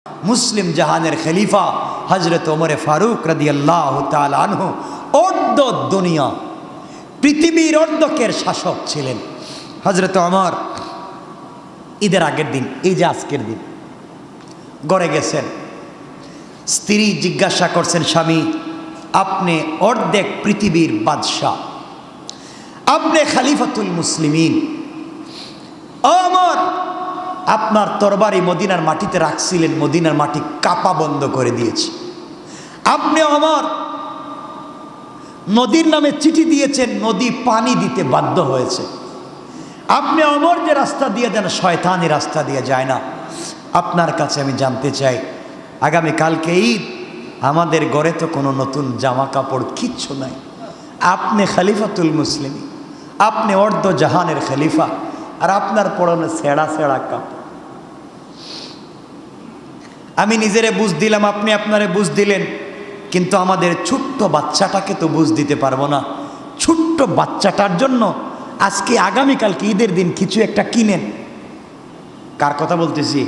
মুসলিম জাহানের খলিফা হযরত ওমর ফারুক রাদিয়াল্লাহু তাআলা আনহু অর্ধ দুনিয়া পৃথিবীর অর্ধেকের শাসক ছিলেন। হযরত ওমর ঈদের আগের দিন, এই যে আজকের দিন, ঘরে গেছেন। স্ত্রী জিজ্ঞাসা করছেন, স্বামী আপনি অর্ধেক পৃথিবীর বাদশাহ, আপনি খলিফাতুল মুসলিমিন, ওমর আপনার তরবারি মদিনার মাটিতে রাখছিলেন, মদিনার মাটি কাঁপা বন্ধ করে দিয়েছে। আপনি ওমর নদীর নামে চিঠি দিয়েছেন, নদী পানি দিতে বাধ্য হয়েছে। আপনি ওমর যে রাস্তা দিয়ে দেন, শয়তানি রাস্তা দিয়ে যায় না। আপনার কাছে আমি জানতে চাই, আগামী কালকে ঈদ, আমাদের ঘরে তো কোনো নতুন জামা কাপড় কিচ্ছু নাই। আপনি খলিফাতুল মুসলিমিন, আপনি অর্ধ জাহানের খলিফা, আর আপনার পরনে ছেঁড়া ছেঁড়া কাপড়। আমি নিজেরে বুঝ দিলাম, আপনি আপনারে বুঝ দিলেন, কিন্তু আমাদের ছোট্ট বাচ্চাটাকে তো বুঝ দিতে পারবো না। ছোট্ট বাচ্চাটার জন্য আজকে আগামীকালকে ঈদের দিন কিছু একটা কিনেন। কার কথা বলতেছি?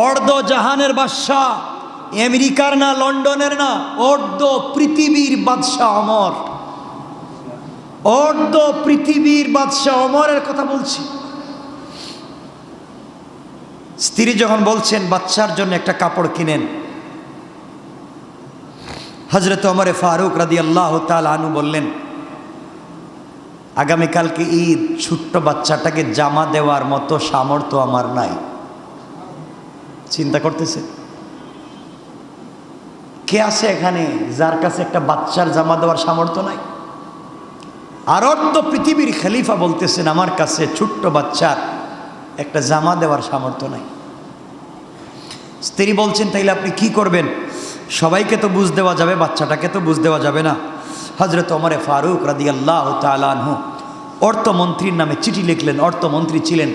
অর্ধ জাহানের বাদশাহ, আমেরিকার না, লন্ডনের না, অর্ধ পৃথিবীর বাদশাহ ওমর। অর্ধ পৃথিবীর বাদশাহ ওমরের কথা বলছি। স্ত্রী যখন বলছেন বাচ্চার জন্য একটা কাপড় কিনেন, হযরত ওমর ফারুক রাদিয়াল্লাহু তাআলা আনহু বললেন, আগামীকালকে ঈদ, ছোট্ট বাচ্চাটাকে জামা দেওয়ার মতো সামর্থ্য আমার নাই। চিন্তা করতেছে কে আছে এখানে যার কাছে একটা বাচ্চার জামা দেওয়ার সামর্থ্য নাই? আর অর্ধ পৃথিবীর খলিফা বলতেছেন, আমার কাছে ছোট্ট বাচ্চার একটা জামা দেওয়ার সামর্থ্য নাই। স্ত্রী বলছেন, তাইলে আপনি কি করবেন? সবাইকে তো বুঝ দেওয়া যাবে, বাচ্চাটাকে তো বুঝ দেওয়া যাবে না। হযরত ওমর ফারুক রাদিয়াল্লাহু তাআলা আনহু অর্থমন্ত্রীর নামে চিঠি লিখলেন। অর্থমন্ত্রী ছিলেন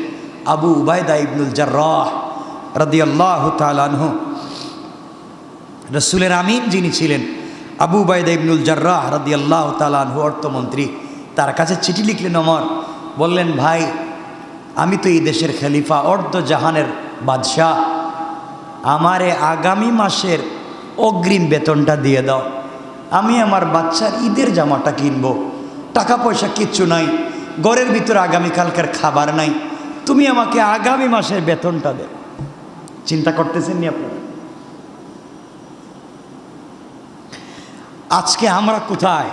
আবু উবাইদা ইবনুল জাররাহ রাদিয়াল্লাহু তাআলা আনহু। রাসূলের আমিন যিনি ছিলেন আবু উবাইদা ইবনুল জাররাহ রাদিয়াল্লাহু তাআলা আনহু অর্থমন্ত্রী, তার কাছে চিঠি লিখলেন ওমর। বললেন, ভাই আমি তো এই দেশের খলিফা, অর্ধ জাহানের বাদশাহ, আমারে আগামী মাসের অগ্রিম বেতনটা দিয়ে দাও। আমি আমার বাচ্চার ঈদের জামাটা কিনবো, টাকা পয়সা কিচ্ছু নাই, ঘরের ভিতরে আগামীকালকের খাবার নাই, তুমি আমাকে আগামী মাসের বেতনটা দে। চিন্তা করতেছেন নি আপনারা? আজকে আমরা কোথায়?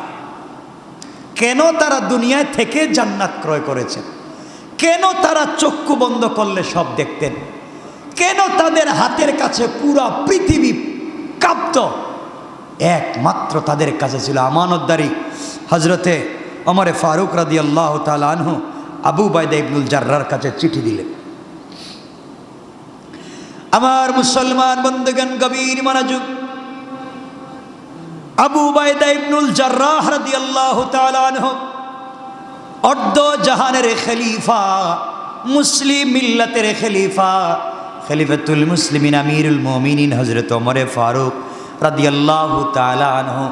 কেন তারা দুনিয়ায় থেকে জান্নাত ক্রয় করেছেন? কেন তারা চক্ষু বন্ধ করলে সব দেখতেন? কেন তাদের হাতের কাছে পুরা পৃথিবী কাঁপত? একমাত্র তাদের কাছে ছিল আমানতদারি। হযরতে ওমর ফারুক রাদিয়াল্লাহু তাআলা আনহু আবু উবাইদা ইবনুল জাররাহর কাছে চিঠি দিলেন। আমার মুসলমান বন্ধুগণ, গভীর মনোযোগ। আবু উবাইদা ইবনুল জাররাহ রাদিয়াল্লাহু তাআলা আনহু অর্ধ জাহানের খলিফা, মুসলিম মিল্লাতের খলিফা, খলিফাতুল মুসলিমিন আমিরুল মুমিনিন হযরত ওমর ফারুক রাদিয়াল্লাহু তাআলা আনহু,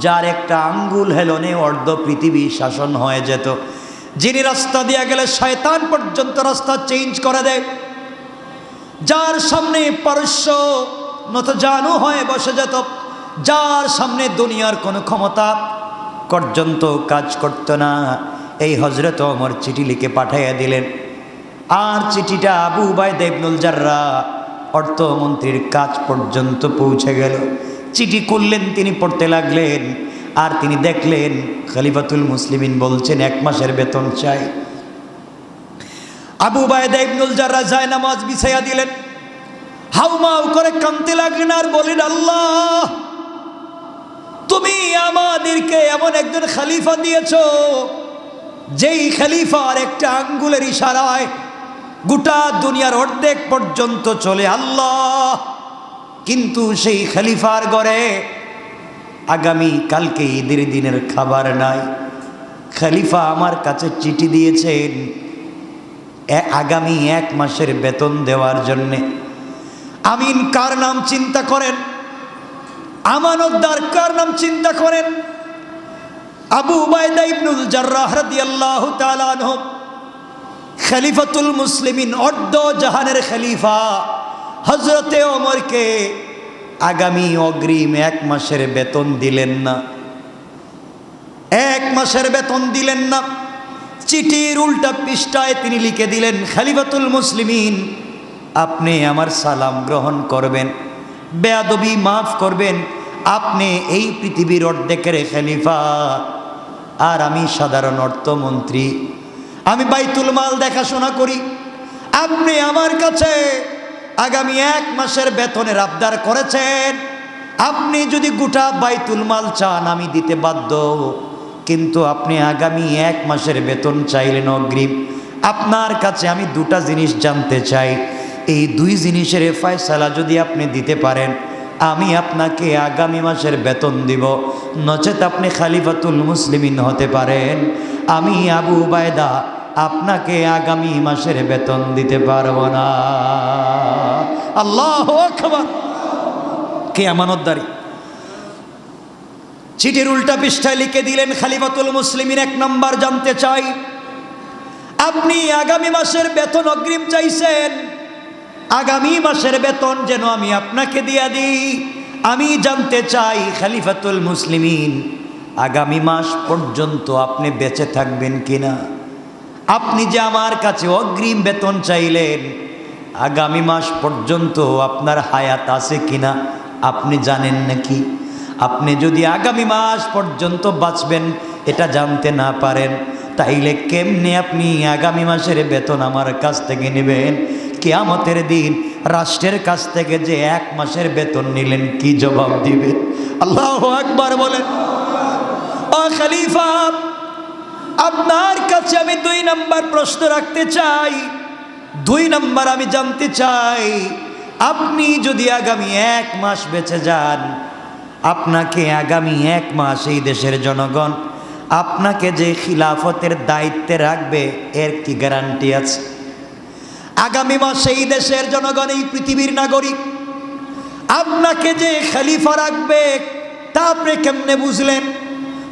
যার একটা আঙ্গুল হেলনে অর্ধ পৃথিবী শাসন হয়ে যেত, যিনি রাস্তা দিয়ে গেলে শয়তান পর্যন্ত রাস্তা চেঞ্জ করে দেয়, যার সামনে পারস্য নতজানু হয়ে বসে যেত, যার সামনে দুনিয়ার কোনো ক্ষমতা পর্যন্ত কাজ করত না, এই হযরত ওমর চিঠি লিখে পাঠাইয়া দিলেন। আর চিঠিটা আবু উবাইদা ইবনুল জাররাহ অর্থমন্ত্রীর কাজ পর্যন্ত পৌঁছে গেল। চিঠি খুললেন, তিনি পড়তে লাগলেন, আর তিনি দেখলেন খলিফাতুল মুসলিমিন বলছেন 1 মাসের বেতন চাই। আবু উবাইদা ইবনুল জাররাহ যায় নামাজ বিছাইয়া দিলেন, হাউমাউ করে কাঁদতে লাগলেন আর বলেন, আল্লাহ তুমি আমাদেরকে এমন একজন খলিফা দিয়েছো, যেই খলিফার একটা আঙ্গুলের ইশারায় গোটা দুনিয়ার অর্ধেক পর্যন্ত চলে আল্লাহ, কিন্তু সেই খলিফার ঘরে আগামী কালকে ঈদের দিনের খাবার নাই। খলিফা আমার কাছে চিঠি দিয়েছেন আগামী 1 মাসের বেতন দেওয়ার জন্যে। আমিন কার নাম চিন্তা করেন? আমানতদার কার নাম চিন্তা করেন? আবু উবাইদা ইবনুল জাররাহ রাদিয়াল্লাহু তাআলা আনহু খলিফাতুল মুসলিমিন, অর্ধ জাহানের খলিফা, হযরতে ওমরকে আগামী অগ্রিম 1 মাসের বেতন দিলেন না, 1 মাসের বেতন দিলেন না। চিঠির উল্টা পৃষ্ঠায় তিনি লিখে দিলেন, খলিফাতুল মুসলিমিন, আপনি আমার সালাম গ্রহণ করবেন, বেয়াদবি মাফ করবেন, আপনি এই পৃথিবীর অর্ধেকের খলিফা, আর আমি সাধারণ অর্থমন্ত্রী, আমি বাইতুল মাল দেখাশোনা করি। আপনি আমার কাছে আগামী 1 মাসের বেতনের আবদার করেছেন। আপনি যদি গোটা বাইতুল মাল চান আমি দিতে বাধ্য, কিন্তু আপনি আগামী 1 মাসের বেতন চাইলেন অগ্রিম। আপনার কাছে আমি 2টা জিনিস জানতে চাই, এই 2 জিনিসের ফয়সালা যদি আপনি দিতে পারেন আমি আপনাকে আগামী মাসের বেতন দিব, নচেত আপনি খলিফাতুল মুসলিমিন হতে পারেন, আমি আবু উবায়দা আপনাকে আগামী মাসের বেতন দিতে পারবো না। আল্লাহু আকবার! কে আমানতদারি! চিঠির উল্টা পৃষ্ঠায় লিখে দিলেন, খলিফাতুল মুসলিমিন 1 নাম্বার জানতে চাই, আপনি আগামী মাসের বেতন অগ্রিম চাইছেন, আগামী মাসের বেতন যেন আমি আপনাকে দিয়া দিই। আমি জানতে চাই খলিফাতুল মুসলিমিন, আগামী মাস পর্যন্ত আপনি বেঁচে থাকবেন কিনা? আপনি যে আমার কাছে অগ্রিম বেতন চাইলেন, আগামী মাস পর্যন্ত আপনার হায়াত আছে কিনা আপনি জানেন নাকি? আপনি যদি আগামী মাস পর্যন্ত বাঁচবেন এটা জানতে না পারেন, তাইলে কেমনে আপনি আগামী মাসের বেতন আমার কাছ থেকে নেবেন? কিয়ামতের দিন রাষ্ট্রের কাছ থেকে যে 1 মাসের বেতন নিলেন কি জবাব দিবেন? আল্লাহু আকবার বলেন। ও খলিফা, আপনার কাছে আমি 2 নাম্বার প্রশ্ন রাখতে চাই। 2 নাম্বার আমি জানতে চাই, আপনি যদি আগামী 1 মাস বেঁচে যান, আপনাকে আগামী 1 মাস এই দেশের জনগণ আপনাকে যে খিলাফতের দায়িত্বে রাখবে এর কি গ্যারান্টি আছে? আগামী মাসে এই দেশের জনগণ, এই পৃথিবীর নাগরিক আপনাকে যে খলিফা রাখবে তা আপনি কেমনে বুঝলেন?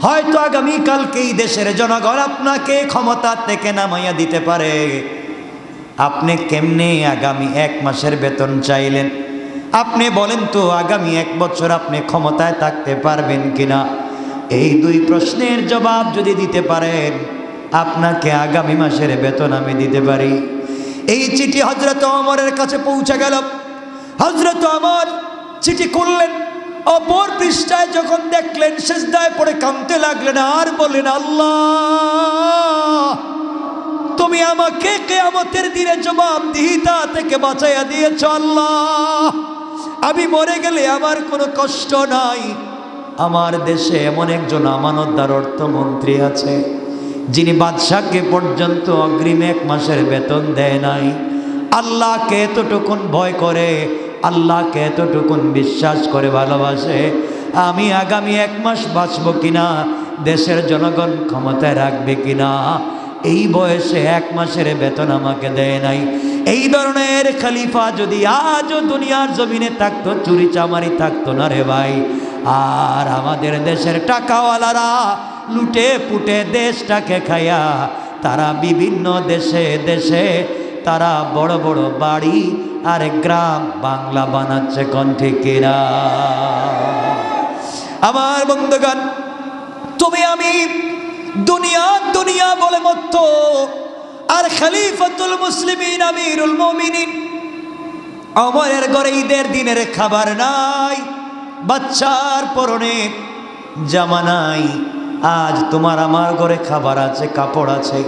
হয়তো আগামী কালকে এই দেশের জনগণ আপনাকে ক্ষমতা থেকে নামাইয়া দিতে পারে, আপনি কেমনে আগামী 1 মাসের বেতন চাইলেন? আপনি বলেন তো, আগামী 1 বছর আপনি ক্ষমতায় থাকতে পারবেন কিনা? এই 2 প্রশ্নের জবাব যদি দিতে পারেন, আপনাকে আগামী মাসের বেতন আমি দিতে পারি। এই চিঠি হযরত ওমরের কাছে পৌঁছে গেল। হযরত ওমর চিঠি খুললেন, অপর পৃষ্ঠায় যখন দেখলেন সিজদায় পড়ে কাঁদতে লাগলেন, আর বললেন, আল্লাহ, তুমি আমাকে কিয়ামতের দিনে জবাবদিহিতা থেকে বাঁচাইয়া দিয়েছ। আল্লাহ, আমি মরে গেলে আমার কোনো কষ্ট নাই। আমার দেশে এমন একজন আমানতদার অর্থমন্ত্রী আছে যিনি বাদশাকে পর্যন্ত অগ্রিম 1 মাসের বেতন দেয় নাই। আল্লাহকে এতটুকুন ভয় করে, আল্লাহকে এতটুকুন বিশ্বাস করে ভালোবাসে, আমি আগামী 1 মাস বাঁচব কিনা, দেশের জনগণ ক্ষমতায় রাখবে কিনা, এই বয়সে 1 মাসের বেতন আমাকে দেয় নাই। এই ধরনের খলিফা যদি আজও দুনিয়ার জমিনে থাকতো, চুরি চামারি থাকতো না রে ভাই। আর আমাদের দেশের টাকাওয়ালারা লুটে পুটে দেশটাকে খায়া তারা বিভিন্ন দেশে দেশে তারা বড় বড় বাড়ি আর গ্রাম বাংলা বানাচ্ছে। কোন ঠিক কিনা? আমার বন্ধুগণ, তুমি আমি দুনিয়া দুনিয়া বলে মত্ত, আর খলিফাতুল মুসলিমিন আমিরুল মুমিনিন ওমরের ঘরে ঈদের দিনের খাবার নাই, বাচ্চার পরনে জামা নাই। আজ তোমার আমার ঘরে খাবার আছে, কাপড় আছে,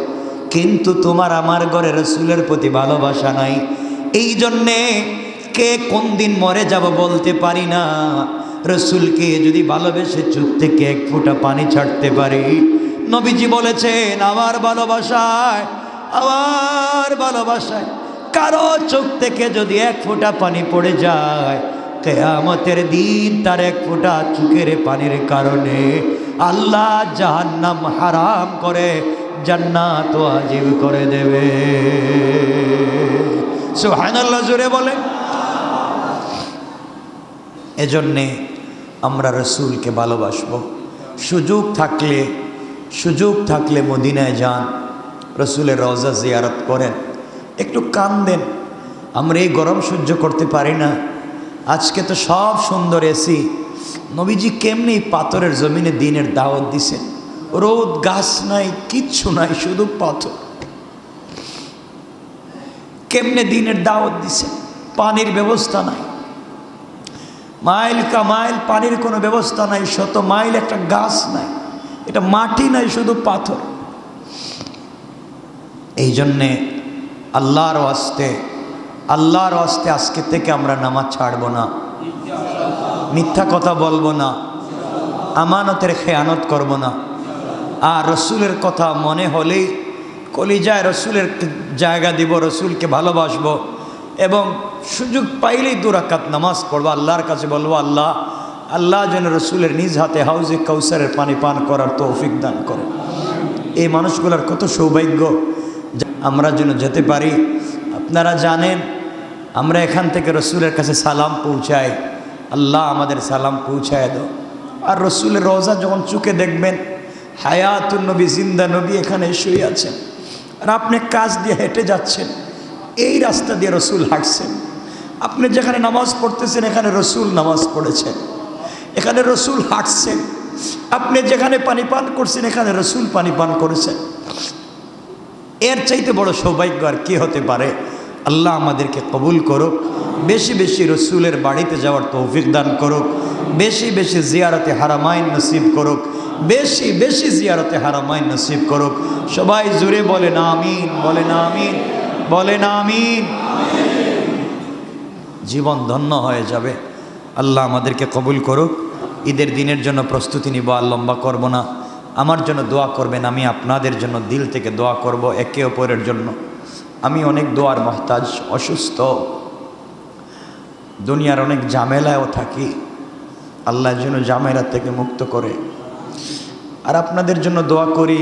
কিন্তু তোমার আমার ঘরে রাসূলের প্রতি ভালোবাসা নাই। এই জন্যে কে কোন দিন মরে যাব বলতে পারি না। রাসূলকে যদি ভালোবেসে চোখ থেকে 1 ফোঁটা পানি ছাড়তে পারি, নবীজি বলেছেন, আমার ভালোবাসায় কারো চোখ থেকে যদি 1 ফোঁটা পানি পড়ে যায়, কিয়ামতের দিন তার 1 ফোঁটা চোখের পানির কারণে আল্লাহ জাহান্নাম হারাম করে জান্নাত ওয়াজিব করে দেবে। সুবহানাল্লাহ, জোরে বলেন। এজন্যে আমরা রাসূলকে ভালোবাসবো। সুযোগ থাকলে মদিনায় যান, রাসূলের রওজা জিয়ারত করেন, একটু কান্দেন, আমরা এই গরম সহ্য করতে পারি না। আজকে তো সব সুন্দর এসি, নবীজি কেমনি পাথরের জমিনে দিনের দাওয়াত দিছেন। রোদ, গাছ নাই, কিচ্ছু নাই, শুধু পাথর। কেমনে দিনের দাওয়াত দিছেন? পানির ব্যবস্থা নাই, মাইল কা মাইল পানির কোনো ব্যবস্থা নাই, 100 মাইল একটা গাছ নাই, এটা মাটি নাই, শুধু পাথর। এই জন্যে আল্লাহর ওয়াস্তে আজকে থেকে আমরা নামাজ ছাড়ব না, মিথ্যা কথা বলবো না, আমানতের খেয়ানত করব না। আর রসুলের কথা মনে হলেই কলিজায় রসুলের জায়গা দিব, রসুলকে ভালোবাসবো এবং সুযোগ পাইলেই 2 রাকাত নামাজ পড়বো। আল্লাহর কাছে বলবো, আল্লাহ যেন রসুলের নিজ হাতে হাউজে কাউসারের পানি পান করার তৌফিক দান করে। এই মানুষগুলোর কত সৌভাগ্য, আমরা যেন যেতে পারি। আপনারা জানেন আমরা এখান থেকে রসুলের কাছে সালাম পৌঁছাই, আল্লাহ আমাদের সালাম পৌঁছায় দাও। আর রসুলের রওজা যখন চোখে দেখবেন, হায়াতুন নবী, জিন্দা নবী এখানে শুয়ে আছেন, আর আপনি কাজ দিয়ে হেঁটে যাচ্ছেন, এই রাস্তা দিয়ে রসুল হাঁটছেন। আপনি যেখানে নামাজ পড়তেছেন এখানে রসুল নামাজ পড়েছেন, এখানে রসুল হাঁটছেন। আপনি যেখানে পানি পান করছেন এখানে রসুল পানি পান করেছেন। এর চাইতে বড় সৌভাগ্য আর কি হতে পারে? আল্লাহ আমাদেরকে কবুল করুক, বেশি বেশি রসুলের বাড়িতে যাওয়ার তৌফিক দান করুক, বেশি বেশি জিয়ারতে হারামাইন নসিব করুক, বেশি বেশি জিয়ারতে হারামাইন নসিব করুক। সবাই জুড়ে বলেন আমিন, বলেন আমিন, বলেন আমিন। জীবন ধন্য হয়ে যাবে। আল্লাহ আমাদেরকে কবুল করুক। ঈদের দিনের জন্য প্রস্তুতি নিব, আর লম্বা করব না। আমার জন্য দোয়া করবেন, আমি আপনাদের জন্য দিল থেকে দোয়া করব একে অপরের জন্য। আমি অনেক দোয়ার মহতাজ, অসুস্থ, দুনিয়ার অনেক ঝামেলায়ও থাকি। আল্লাহ যেন ঝামেলা থেকে মুক্ত করে। আর আপনাদের জন্য দোয়া করি।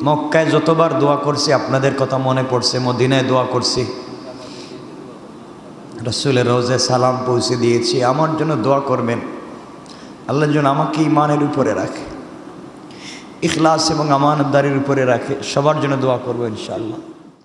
মক্কায় যতবার দোয়া করছি আপনাদের কথা মনে পড়ছে, মদিনায় দোয়া করছি, রসুলের রোজে সালাম পৌঁছে দিয়েছি। আমার জন্য দোয়া করবেন, আল্লাহ যেন আমাকে ইমানের উপরে রাখে, ইখলাস এবং আমানতদারির উপরে রাখে। সবার জন্য দোয়া করবো ইনশাআল্লাহ।